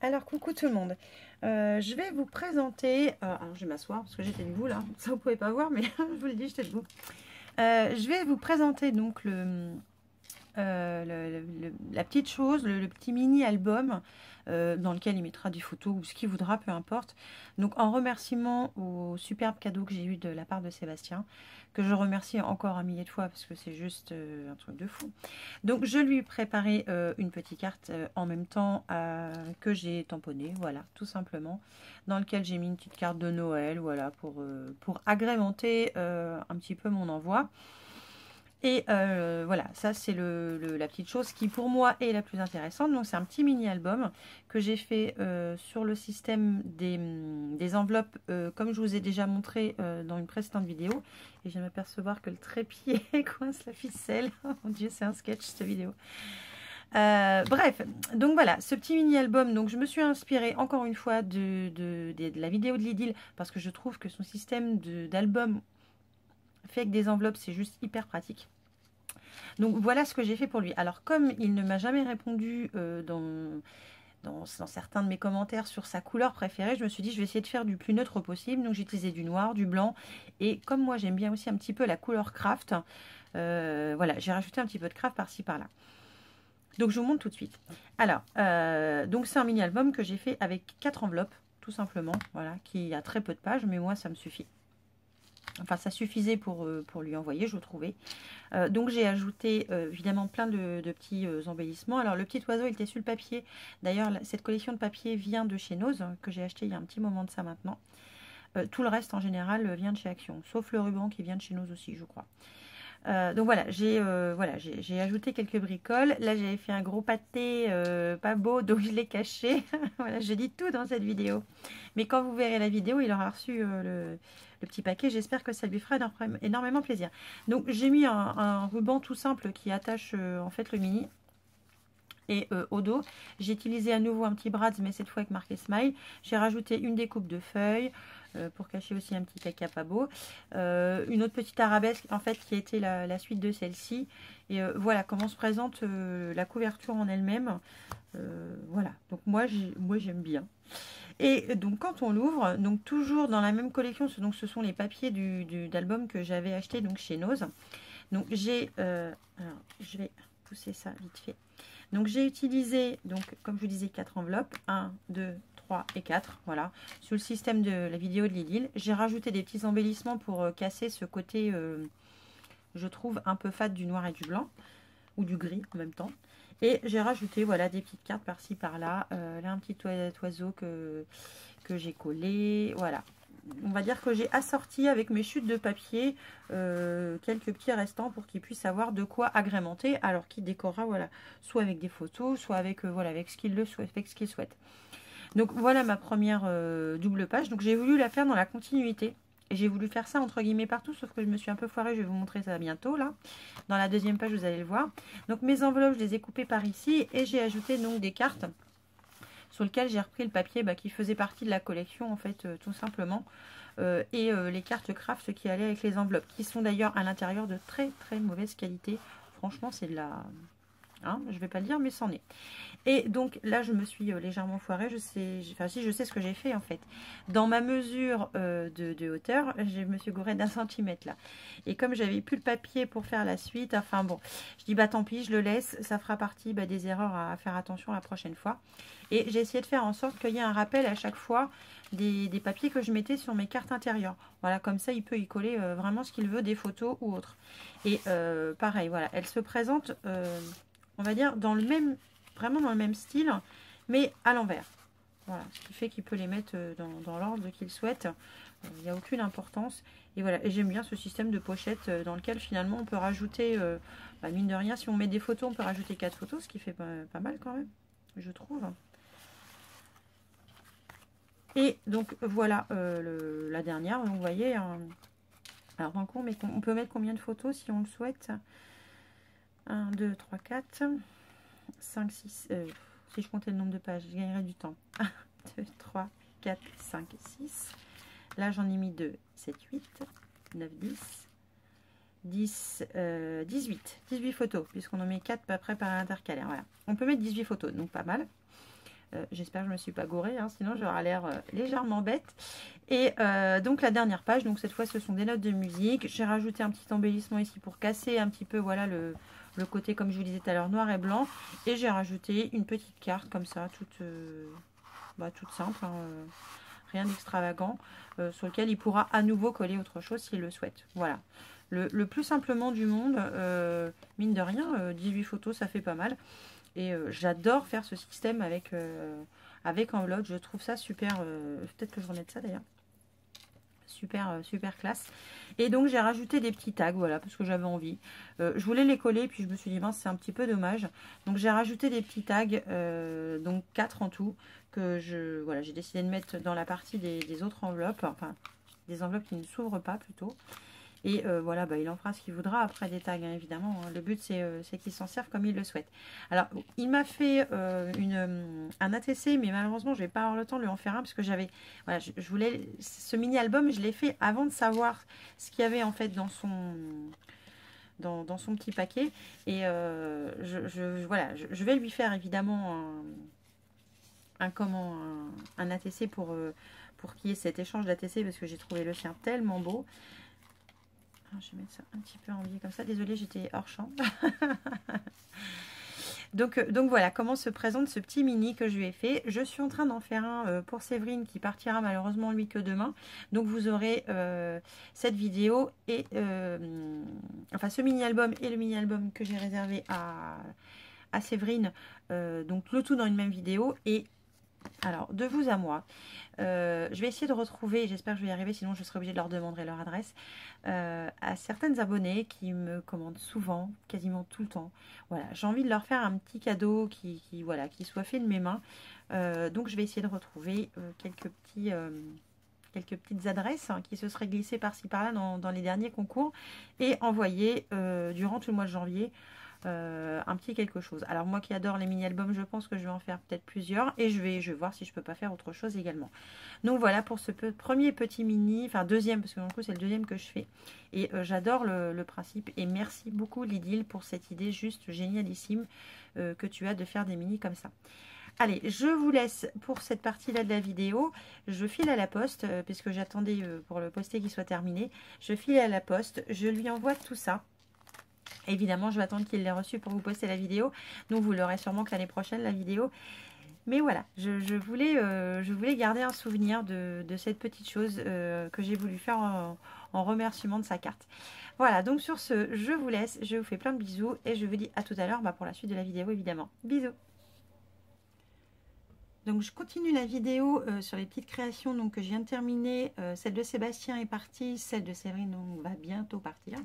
Alors, coucou tout le monde. Je vais vous présenter... alors, je vais m'asseoir parce que j'étais debout là. Ça, vous pouvez pas voir, mais je vous le dis, j'étais debout. Je vais vous présenter donc la petite chose, le petit mini-album dans lequel il mettra des photos ou ce qu'il voudra, peu importe. Donc, en remerciement au superbe cadeau que j'ai eu de la part de Sébastien, que je remercie encore un millier de fois parce que c'est juste un truc de fou. Donc je lui ai préparé une petite carte en même temps que j'ai tamponnée, voilà, tout simplement, dans lequel j'ai mis une petite carte de Noël, voilà, pour agrémenter un petit peu mon envoi. Et voilà, ça c'est la petite chose qui pour moi est la plus intéressante. Donc c'est un petit mini-album que j'ai fait sur le système des enveloppes, comme je vous ai déjà montré dans une précédente vidéo. Et je viens de m'apercevoir que le trépied coince la ficelle. Oh mon dieu, c'est un sketch cette vidéo. Bref, donc voilà, ce petit mini-album, donc je me suis inspirée encore une fois de la vidéo de Lidl parce que je trouve que son système d'album fait avec des enveloppes, c'est juste hyper pratique. Donc voilà ce que j'ai fait pour lui. Alors comme il ne m'a jamais répondu dans certains de mes commentaires sur sa couleur préférée, je me suis dit je vais essayer de faire du plus neutre possible. Donc j'ai utilisé du noir, du blanc. Et comme moi j'aime bien aussi un petit peu la couleur craft, voilà, j'ai rajouté un petit peu de craft par-ci par-là. Donc je vous montre tout de suite. Alors, donc c'est un mini-album que j'ai fait avec 4 enveloppes, tout simplement, voilà, qui a très peu de pages, mais moi ça me suffit. Enfin, ça suffisait pour lui envoyer, je trouvais. Donc, j'ai ajouté évidemment plein de petits embellissements. Alors, le petit oiseau, il était sur le papier. D'ailleurs, cette collection de papier vient de chez Nose, que j'ai acheté il y a un petit moment de ça maintenant. Tout le reste, en général, vient de chez Action, sauf le ruban qui vient de chez Nose aussi, je crois. Donc voilà, j'ai ajouté quelques bricoles. Là, j'avais fait un gros pâté pas beau, donc je l'ai caché. Voilà, je dis tout dans cette vidéo. Mais quand vous verrez la vidéo, il aura reçu le petit paquet. J'espère que ça lui fera énormément plaisir. Donc j'ai mis un ruban tout simple qui attache en fait le mini. Et au dos, j'ai utilisé à nouveau un petit brads, mais cette fois avec marqué Smile. J'ai rajouté une découpe de feuilles pour cacher aussi un petit caca pas beau. Une autre petite arabesque, en fait, qui a été la suite de celle-ci. Et voilà comment se présente la couverture en elle-même. Voilà, donc moi j'aime bien. Et donc quand on l'ouvre, donc toujours dans la même collection, donc ce sont les papiers d'album que j'avais acheté donc chez Nose. Donc j'ai, alors je vais pousser ça vite fait. Donc j'ai utilisé, donc comme je vous disais, 4 enveloppes, 1, 2, 3 et 4, voilà, sur le système de la vidéo de Lidl. J'ai rajouté des petits embellissements pour casser ce côté, je trouve, un peu fade du noir et du blanc, ou du gris en même temps. Et j'ai rajouté, voilà, des petites cartes par-ci, par-là. Là, un petit oiseau que j'ai collé, voilà. On va dire que j'ai assorti avec mes chutes de papier quelques petits restants pour qu'ils puissent avoir de quoi agrémenter, alors qu'il décorera, voilà, soit avec des photos, soit avec, voilà, avec ce qu'il souhaite. Donc voilà ma première double page. Donc j'ai voulu la faire dans la continuité. Et j'ai voulu faire ça entre guillemets partout, sauf que je me suis un peu foirée. Je vais vous montrer ça bientôt là. Dans la deuxième page, vous allez le voir. Donc mes enveloppes, je les ai coupées par ici et j'ai ajouté donc des cartes sur lesquelles j'ai repris le papier qui faisait partie de la collection en fait, tout simplement. Et les cartes craft qui allaient avec les enveloppes, qui sont d'ailleurs à l'intérieur de très très mauvaise qualité. Franchement, c'est de la... Hein, je vais pas le dire, mais c'en est. Et donc là, je me suis légèrement foirée. Je sais ce que j'ai fait en fait. Dans ma mesure de hauteur, je me suis gourée d'1 centimètre là. Et comme j'avais plus le papier pour faire la suite, enfin bon, je dis bah tant pis, je le laisse. Ça fera partie des erreurs à faire attention la prochaine fois. Et j'ai essayé de faire en sorte qu'il y ait un rappel à chaque fois des papiers que je mettais sur mes cartes intérieures. Voilà, comme ça, il peut y coller vraiment ce qu'il veut, des photos ou autres. Et pareil, voilà, elle se présente, on va dire, vraiment dans le même style, mais à l'envers. Voilà, ce qui fait qu'il peut les mettre dans l'ordre qu'il souhaite. Il n'y a aucune importance. Et voilà, et j'aime bien ce système de pochette dans lequel finalement on peut rajouter, mine de rien, si on met des photos, on peut rajouter 4 photos, ce qui fait pas mal quand même, je trouve. Et donc voilà la dernière, donc, vous voyez. Alors dans le coup, on peut mettre combien de photos si on le souhaite? 1, 2, 3, 4, 5, 6. Si je comptais le nombre de pages, je gagnerais du temps. 1, 2, 3, 4, 5, 6. Là, j'en ai mis 2, 7, 8, 9, 10, 18. 18 photos, puisqu'on en met 4 après par intercalaire. Voilà. On peut mettre 18 photos, donc pas mal. J'espère que je ne me suis pas gourée, hein, sinon j'aurais l'air légèrement bête. Et donc la dernière page, donc cette fois ce sont des notes de musique. J'ai rajouté un petit embellissement ici pour casser un petit peu, voilà, le côté, comme je vous disais tout à l'heure, noir et blanc. Et j'ai rajouté une petite carte comme ça, toute simple, hein, rien d'extravagant, sur lequel il pourra à nouveau coller autre chose s'il le souhaite. Voilà. Le plus simplement du monde, mine de rien, 18 photos, ça fait pas mal. Et j'adore faire ce système avec enveloppe. Je trouve ça super. Peut-être que je remette ça d'ailleurs. Super, super classe. Et donc j'ai rajouté des petits tags, voilà, parce que j'avais envie. Je voulais les coller, puis je me suis dit, mince, c'est un petit peu dommage. Donc j'ai rajouté des petits tags, donc 4 en tout, que j'ai décidé de mettre dans la partie des autres enveloppes, enfin des enveloppes qui ne s'ouvrent pas plutôt. Et voilà, il en fera ce qu'il voudra après des tags, hein, évidemment. Hein. Le but, c'est qu'il s'en serve comme il le souhaite. Alors, il m'a fait un ATC, mais malheureusement, je ne vais pas avoir le temps de lui en faire un, parce que j'avais... Voilà, je voulais... Ce mini-album, je l'ai fait avant de savoir ce qu'il y avait, en fait, dans son petit paquet. Et voilà, je vais lui faire, évidemment, un ATC pour qu'il y ait cet échange d'ATC, parce que j'ai trouvé le sien tellement beau. Je vais mettre ça un petit peu en biais comme ça. Désolée, j'étais hors champ. donc voilà comment se présente ce petit mini que je lui ai fait. Je suis en train d'en faire un pour Séverine qui partira malheureusement lui que demain. Donc vous aurez cette vidéo et enfin ce mini album et le mini album que j'ai réservé à Séverine. Donc le tout dans une même vidéo. Et alors de vous à moi, je vais essayer de retrouver, j'espère que je vais y arriver, sinon je serai obligée de leur demander leur adresse, à certaines abonnées qui me commandent souvent, quasiment tout le temps. Voilà, j'ai envie de leur faire un petit cadeau qui soit fait de mes mains. Donc je vais essayer de retrouver quelques petites adresses, hein, qui se seraient glissées par-ci par-là dans les derniers concours et envoyer durant tout le mois de janvier un petit quelque chose. Alors moi qui adore les mini-albums, je pense que je vais en faire peut-être plusieurs et je vais voir si je peux pas faire autre chose également. Donc voilà pour ce premier petit mini, enfin deuxième, parce que du coup c'est le deuxième que je fais. Et j'adore le principe et merci beaucoup Lydil pour cette idée juste génialissime que tu as de faire des mini comme ça. Allez, je vous laisse pour cette partie-là de la vidéo. Je file à la poste, puisque j'attendais pour le poster qu'il soit terminé. Je file à la poste, je lui envoie tout ça. Évidemment, je vais attendre qu'il l'ait reçu pour vous poster la vidéo. Donc, vous l'aurez sûrement que l'année prochaine, la vidéo. Mais voilà, je voulais garder un souvenir de cette petite chose que j'ai voulu faire en remerciement de sa carte. Voilà, donc sur ce, je vous laisse. Je vous fais plein de bisous et je vous dis à tout à l'heure pour la suite de la vidéo, évidemment. Bisous. Donc je continue la vidéo sur les petites créations donc, que je viens de terminer. Celle de Sébastien est partie, celle de Séverine donc, va bientôt partir.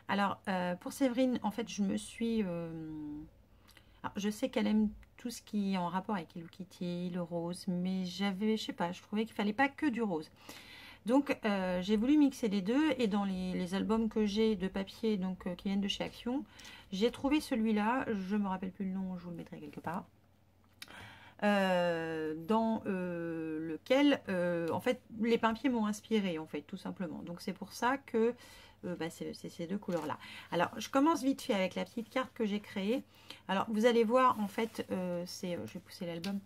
Alors pour Séverine, en fait je me suis... alors, je sais qu'elle aime tout ce qui est en rapport avec Hello Kitty, le rose, mais je sais pas, je trouvais qu'il fallait pas que du rose. Donc j'ai voulu mixer les deux et dans les albums que j'ai de papier donc qui viennent de chez Action, j'ai trouvé celui-là, je me rappelle plus le nom, je vous le mettrai quelque part. Dans lequel en fait les papiers m'ont inspiré en fait tout simplement, donc c'est pour ça que c'est ces deux couleurs là. Alors je commence vite fait avec la petite carte que j'ai créée. Alors vous allez voir en fait je vais pousser l'album,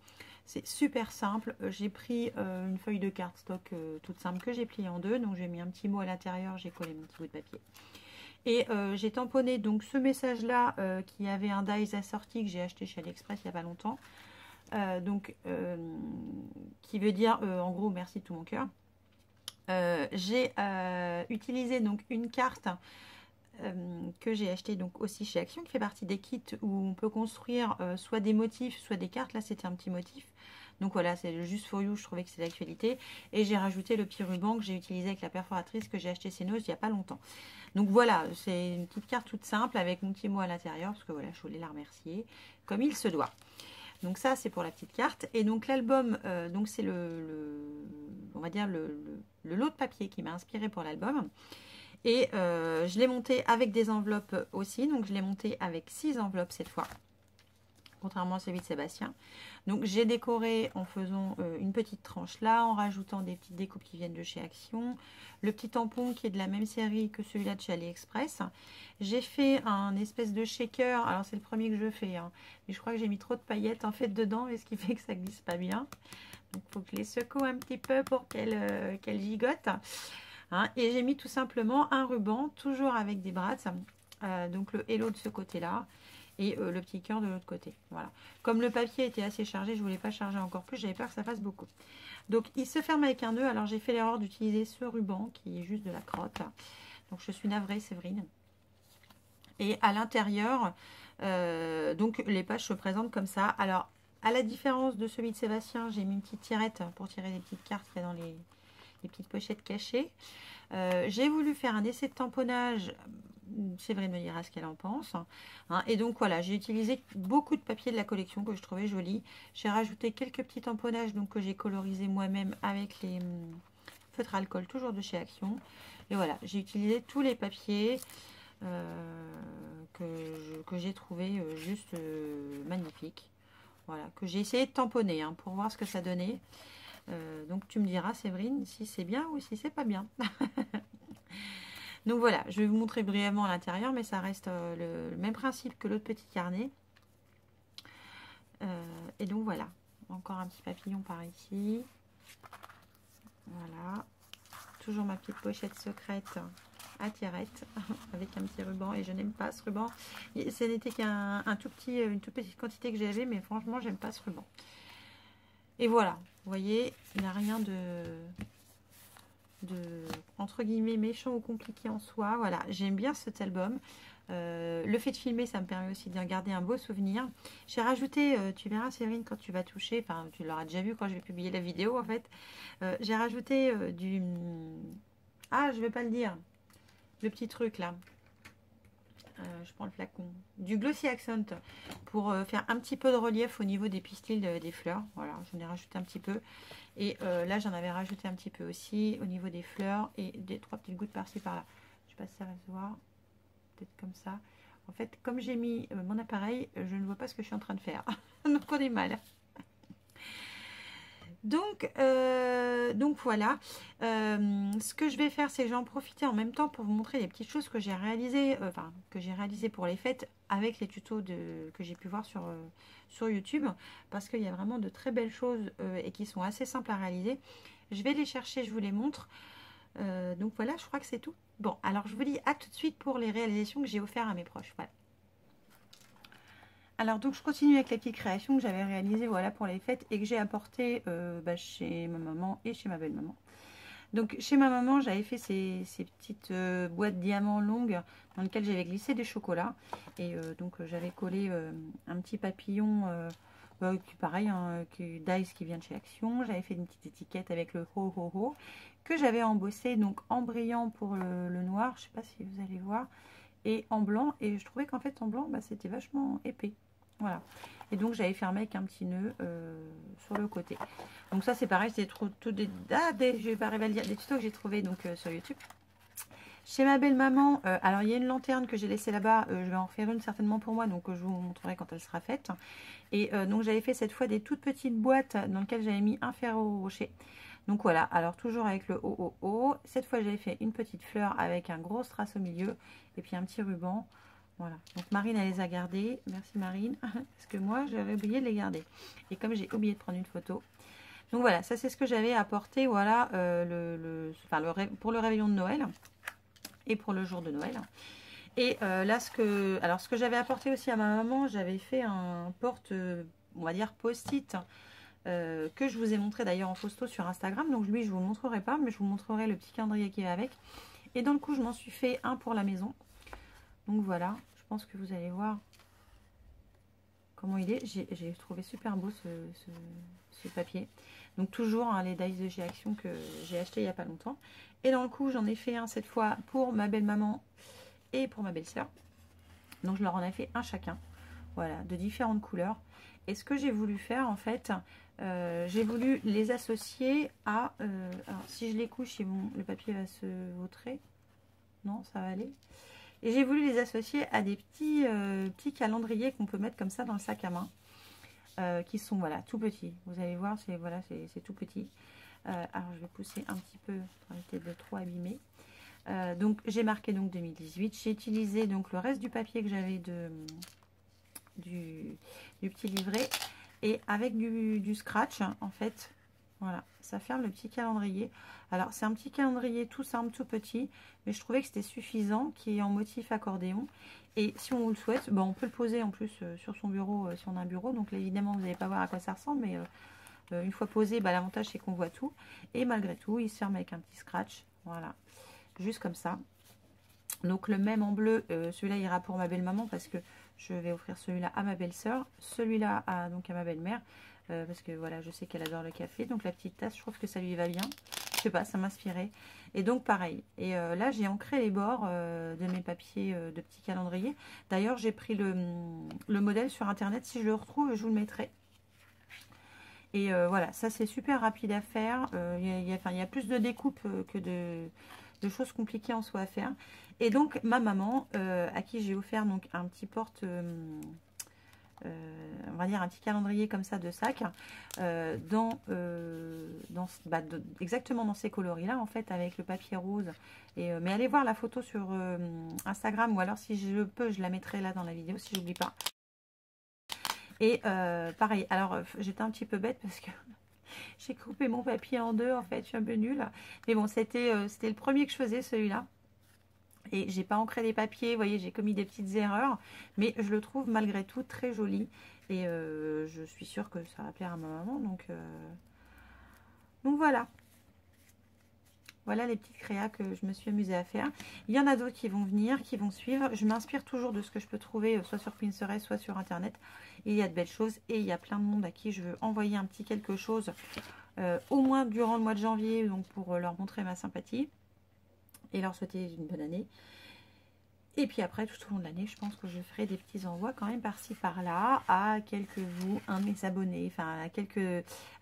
c'est super simple. J'ai pris une feuille de carte stock toute simple que j'ai pliée en deux, donc j'ai mis un petit mot à l'intérieur, j'ai collé mon petit bout de papier et j'ai tamponné donc ce message là qui avait un dies assorti que j'ai acheté chez AliExpress il n'y a pas longtemps. Qui veut dire en gros merci de tout mon cœur. J'ai utilisé donc une carte que j'ai acheté donc aussi chez Action, qui fait partie des kits où on peut construire soit des motifs, soit des cartes. Là c'était un petit motif, donc voilà, c'est le Just for You, je trouvais que c'est d'actualité. Et j'ai rajouté le petit ruban que j'ai utilisé avec la perforatrice que j'ai acheté chez Nose il n'y a pas longtemps. Donc voilà, c'est une petite carte toute simple avec mon petit mot à l'intérieur, parce que voilà, je voulais la remercier comme il se doit. Donc ça c'est pour la petite carte. Et donc l'album, donc c'est on va dire le lot de papier qui m'a inspiré pour l'album. Et je l'ai monté avec des enveloppes aussi. Donc je l'ai monté avec 6 enveloppes cette fois. contrairement à celui de Sébastien. Donc j'ai décoré en faisant une petite tranche là, en rajoutant des petites découpes qui viennent de chez Action, le petit tampon qui est de la même série que celui-là de chez AliExpress. J'ai fait un espèce de shaker, alors c'est le premier que je fais, hein, mais je crois que j'ai mis trop de paillettes en fait dedans, et ce qui fait que ça glisse pas bien. Donc il faut que je les secoue un petit peu pour qu'elles gigotent. Hein. Et j'ai mis tout simplement un ruban, toujours avec des brats, donc le hello de ce côté-là, et le petit cœur de l'autre côté. Voilà. Comme le papier était assez chargé, je ne voulais pas charger encore plus, j'avais peur que ça fasse beaucoup. Donc il se ferme avec un nœud. Alors j'ai fait l'erreur d'utiliser ce ruban qui est juste de la crotte. Donc je suis navrée, Séverine. Et à l'intérieur, donc les pages se présentent comme ça. Alors à la différence de celui de Sébastien, j'ai mis une petite tirette pour tirer des petites cartes dans les petites pochettes cachées. J'ai voulu faire un essai de tamponnage. Séverine me dira ce qu'elle en pense. Hein. Et donc voilà, j'ai utilisé beaucoup de papier de la collection que je trouvais joli. J'ai rajouté quelques petits tamponnages donc, que j'ai colorisé moi-même avec les feutres alcool, toujours de chez Action. Et voilà, j'ai utilisé tous les papiers que j'ai trouvé juste magnifiques. Voilà, que j'ai essayé de tamponner hein, pour voir ce que ça donnait. Donc tu me diras, Séverine, si c'est bien ou si c'est pas bien. Donc voilà, je vais vous montrer brièvement à l'intérieur, mais ça reste le même principe que l'autre petit carnet. Et donc voilà, encore un petit papillon par ici. Voilà, toujours ma petite pochette secrète à tirette avec un petit ruban, et je n'aime pas ce ruban. Ce n'était une toute petite quantité que j'avais, mais franchement, j'aime pas ce ruban. Et voilà, vous voyez, il n'y a rien de entre guillemets méchant ou compliqué en soi. Voilà, j'aime bien cet album. Le fait de filmer, ça me permet aussi de garder un beau souvenir. J'ai rajouté, tu verras Séverine quand tu vas toucher, enfin tu l'auras déjà vu quand je vais publier la vidéo en fait. J'ai rajouté du... Ah, je vais pas le dire. Le petit truc là. Je prends le flacon. Du Glossy Accent pour faire un petit peu de relief au niveau des pistils des fleurs. Voilà, j'en ai rajouté un petit peu. Et là, j'en avais rajouté un petit peu aussi au niveau des fleurs et des 3 petites gouttes par-ci par-là. Je sais pas si ça va se voir. Peut-être comme ça. En fait, comme j'ai mis mon appareil, je ne vois pas ce que je suis en train de faire. Donc, on est mal. Donc voilà, ce que je vais faire, c'est que j'en profiter en même temps pour vous montrer les petites choses que j'ai réalisées, pour les fêtes avec les tutos que j'ai pu voir sur YouTube, parce qu'il y a vraiment de très belles choses et qui sont assez simples à réaliser. Je vais les chercher, je vous les montre. Donc voilà, je crois que c'est tout. Bon, alors je vous dis à tout de suite pour les réalisations que j'ai offertes à mes proches. Voilà. Alors donc je continue avec les petites créations que j'avais réalisées voilà, pour les fêtes et que j'ai apportées chez ma maman et chez ma belle-maman. Donc chez ma maman j'avais fait ces petites boîtes diamants longues dans lesquelles j'avais glissé des chocolats. Et donc j'avais collé un petit papillon qui pareil, hein, Dice qui vient de chez Action. J'avais fait une petite étiquette avec le ho ho ho que j'avais embossé donc en brillant pour le noir. Je ne sais pas si vous allez voir. Et en blanc. Et je trouvais qu'en fait en blanc c'était vachement épais. Voilà, et donc j'avais fermé avec un petit nœud sur le côté. Donc ça c'est pareil, c'est je vais pas arriver à le dire, des tutos que j'ai trouvé donc sur YouTube. Chez ma belle maman, alors il y a une lanterne que j'ai laissée là-bas, je vais en faire une certainement pour moi, donc je vous montrerai quand elle sera faite. Et donc j'avais fait cette fois des toutes petites boîtes dans lesquelles j'avais mis un ferro rocher. Donc voilà, alors toujours avec le O. Cette fois j'avais fait une petite fleur avec un gros strass au milieu et puis un petit ruban. Voilà, donc Marine elle les a gardés, merci Marine, parce que moi j'avais oublié de les garder. Et comme j'ai oublié de prendre une photo. Donc voilà, ça c'est ce que j'avais apporté, voilà, pour le réveillon de Noël et pour le jour de Noël. Et là, ce que j'avais apporté aussi à ma maman, j'avais fait un porte, on va dire post-it, que je vous ai montré d'ailleurs en photo sur Instagram. Donc lui je vous le montrerai pas, mais je vous montrerai le petit calendrier qui va avec. Et dans le coup je m'en suis fait un pour la maison. Donc voilà, je pense que vous allez voir comment il est. J'ai trouvé super beau ce papier. Donc toujours hein, les dice de chez Action que j'ai acheté il n'y a pas longtemps. Et dans le coup, j'en ai fait un cette fois pour ma belle-maman et pour ma belle-sœur. Donc je leur en ai fait un chacun. Voilà, de différentes couleurs. Et ce que j'ai voulu faire en fait, j'ai voulu les associer à... alors si je les couche, le papier va se vautrer. Non, ça va aller. Et j'ai voulu les associer à des petits calendriers qu'on peut mettre comme ça dans le sac à main. qui sont voilà tout petits. Vous allez voir, c'est voilà, c'est tout petit. Alors je vais pousser un petit peu pour éviter de trop abîmer. Donc j'ai marqué donc 2018. J'ai utilisé donc le reste du papier que j'avais du petit livret et avec du scratch en fait. Voilà, ça ferme le petit calendrier. Alors c'est un petit calendrier tout simple, tout petit, mais je trouvais que c'était suffisant, qui est en motif accordéon. Et si on le souhaite, on peut le poser en plus sur son bureau, si on a un bureau. Donc là, évidemment, vous n'allez pas voir à quoi ça ressemble, mais une fois posé, l'avantage c'est qu'on voit tout. Et malgré tout, il se ferme avec un petit scratch. Voilà, juste comme ça. Donc le même en bleu, celui-là ira pour ma belle-maman parce que je vais offrir celui-là à ma belle-sœur. Celui-là donc à ma belle-mère. Parce que voilà, je sais qu'elle adore le café. Donc la petite tasse, je trouve que ça lui va bien. Je sais pas, ça m'inspirait. Et donc pareil. Et là, j'ai ancré les bords de mes papiers de petits calendriers. D'ailleurs, j'ai pris le modèle sur internet. Si je le retrouve, je vous le mettrai. Et voilà, ça c'est super rapide à faire. Il y a plus de découpe que de choses compliquées en soi à faire. Et donc ma maman, à qui j'ai offert donc un petit porte... on va dire un petit calendrier comme ça de sac exactement dans ces coloris là en fait, avec le papier rose. Et mais allez voir la photo sur Instagram, ou alors si je peux je la mettrai là dans la vidéo si j'oublie pas. Et pareil, alors j'étais un petit peu bête parce que j'ai coupé mon papier en deux en fait, je suis un peu nulle, mais bon c'était le premier que je faisais, celui-là. Et j'ai pas ancré les papiers, vous voyez, j'ai commis des petites erreurs, mais je le trouve malgré tout très joli. Et je suis sûre que ça va plaire à ma maman. Donc voilà. Voilà les petites créas que je me suis amusée à faire. Il y en a d'autres qui vont venir, qui vont suivre. Je m'inspire toujours de ce que je peux trouver, soit sur Pinterest, soit sur Internet. Il y a de belles choses et il y a plein de monde à qui je veux envoyer un petit quelque chose, au moins durant le mois de janvier, donc pour leur montrer ma sympathie et leur souhaiter une bonne année. Et puis après, tout au long de l'année, je pense que je ferai des petits envois quand même par-ci par-là à un de mes abonnés, enfin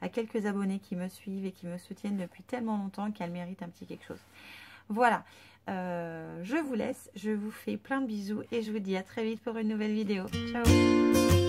à quelques abonnés qui me suivent et qui me soutiennent depuis tellement longtemps qu'elles méritent un petit quelque chose. Voilà, je vous laisse, je vous fais plein de bisous et je vous dis à très vite pour une nouvelle vidéo. Ciao!